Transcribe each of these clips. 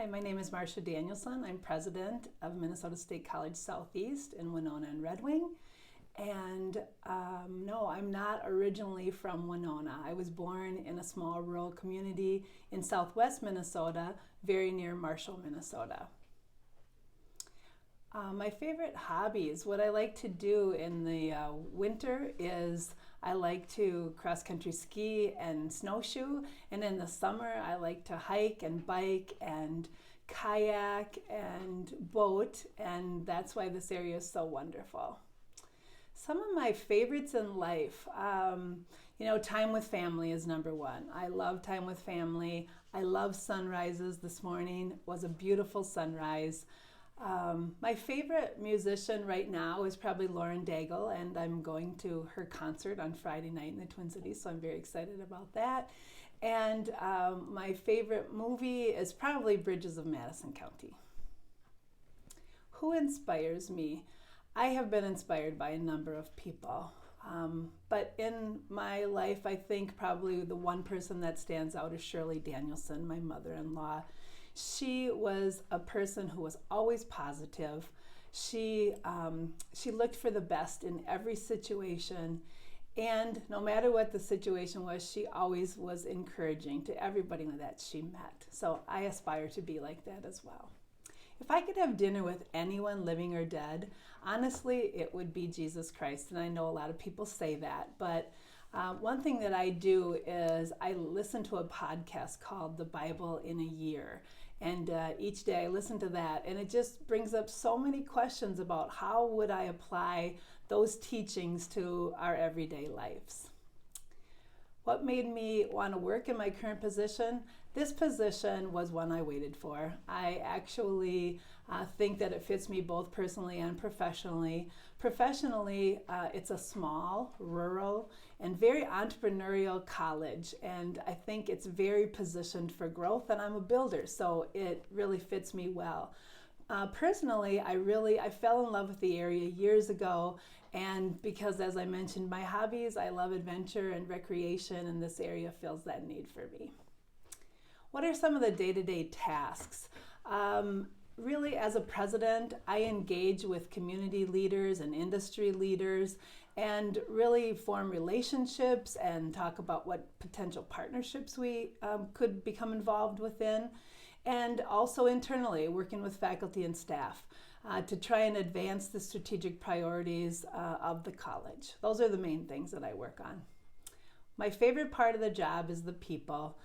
Hi, my name is Marsha Danielson. I'm president of Minnesota State College Southeast in Winona and Red Wing. And no, I'm not originally from Winona. I was born in a small rural community in southwest Minnesota, very near Marshall, Minnesota. My favorite hobbies, what I like to do in the winter is I like to cross-country ski and snowshoe, and in the summer I like to hike and bike and kayak and boat, and that's why this area is so wonderful. Some of my favorites in life, time with family is number one. I love time with family. I love sunrises. This morning was a beautiful sunrise. My favorite musician right now is probably Lauren Daigle, and I'm going to her concert on Friday night in the Twin Cities, so I'm very excited about that. And my favorite movie is probably Bridges of Madison County. Who inspires me? I have been inspired by a number of people, but in my life, I think probably the one person that stands out is Shirley Danielson, my mother-in-law. She was a person who was always positive. She looked for the best in every situation, and no matter what the situation was, she always was encouraging to everybody that she met. So I aspire to be like that as well. If I could have dinner with anyone living or dead, honestly, it would be Jesus Christ. And I know a lot of people say that, but one thing that I do is I listen to a podcast called The Bible in a Year. And each day I listen to that, and it just brings up so many questions about how would I apply those teachings to our everyday lives. What made me want to work in my current position? This position was one I waited for. I actually think that it fits me both personally and professionally. Professionally, it's a small, rural, and very entrepreneurial college, and I think it's very positioned for growth, and I'm a builder, so it really fits me well. Personally, I fell in love with the area years ago, and because, as I mentioned, my hobbies, I love adventure and recreation, and this area fills that need for me. What are some of the day-to-day tasks? Really, as a president, I engage with community leaders and industry leaders and really form relationships and talk about what potential partnerships we could become involved within. And also internally, working with faculty and staff to try and advance the strategic priorities of the college. Those are the main things that I work on. My favorite part of the job is the people.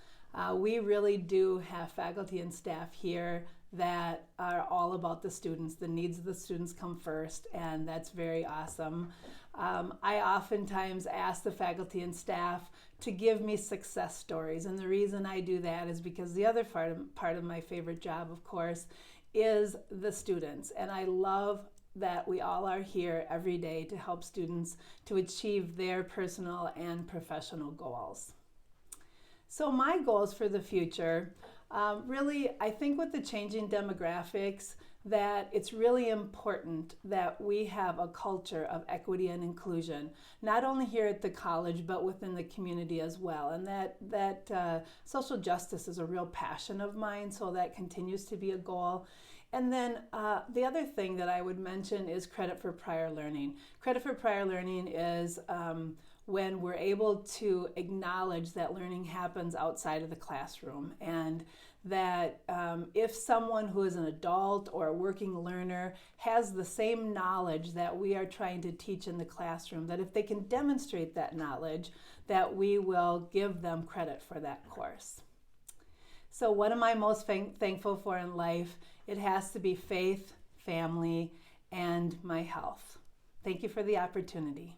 We really do have faculty and staff here that are all about the students. The needs of the students come first, and that's very awesome. I oftentimes ask the faculty and staff to give me success stories, and the reason I do that is because the other part of my favorite job, of course, is the students, and I love that we all are here every day to help students to achieve their personal and professional goals. So my goals for the future, really, I think with the changing demographics, that it's really important that we have a culture of equity and inclusion, not only here at the college, but within the community as well. And that social justice is a real passion of mine, so that continues to be a goal. And then the other thing that I would mention is credit for prior learning. Credit for prior learning is when we're able to acknowledge that learning happens outside of the classroom, and that if someone who is an adult or a working learner has the same knowledge that we are trying to teach in the classroom, that if they can demonstrate that knowledge, that we will give them credit for that course. So what am I most thankful for in life? It has to be faith, family, and my health. Thank you for the opportunity.